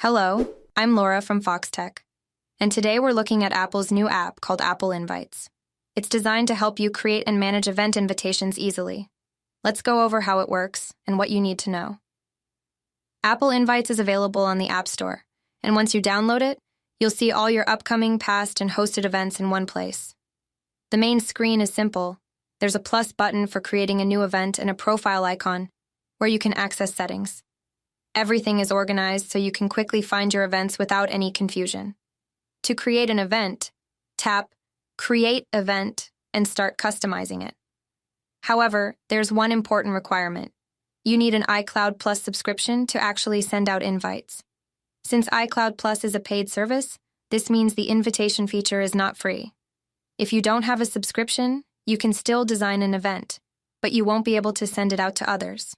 Hello, I'm Laura from Foxtecc, and today we're looking at Apple's new app called Apple Invites. It's designed to help you create and manage event invitations easily. Let's go over how it works and what you need to know. Apple Invites is available on the App Store, and once you download it, you'll see all your upcoming, past, and hosted events in one place. The main screen is simple. There's a plus button for creating a new event and a profile icon where you can access settings. Everything is organized so you can quickly find your events without any confusion. To create an event, tap Create Event and start customizing it. However, there's one important requirement. You need an iCloud Plus subscription to actually send out invites. Since iCloud Plus is a paid service, this means the invitation feature is not free. If you don't have a subscription, you can still design an event, but you won't be able to send it out to others.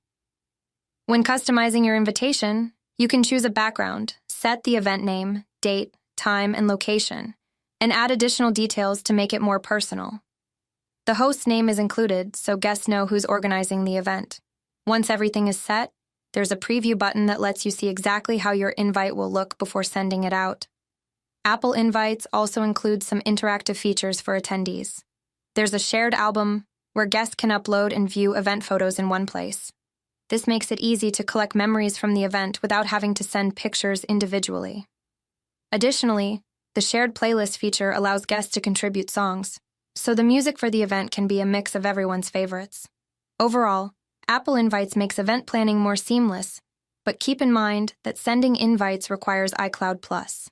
When customizing your invitation, you can choose a background, set the event name, date, time, and location, and add additional details to make it more personal. The host's name is included, so guests know who's organizing the event. Once everything is set, there's a preview button that lets you see exactly how your invite will look before sending it out. Apple Invites also includes some interactive features for attendees. There's a shared album where guests can upload and view event photos in one place. This makes it easy to collect memories from the event without having to send pictures individually. Additionally, the shared playlist feature allows guests to contribute songs, so the music for the event can be a mix of everyone's favorites. Overall, Apple Invites makes event planning more seamless, but keep in mind that sending invites requires iCloud Plus.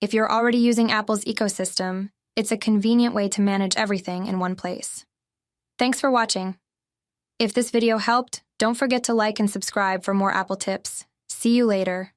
If you're already using Apple's ecosystem, it's a convenient way to manage everything in one place. Thanks for watching. If this video helped, don't forget to like and subscribe for more Apple tips. See you later.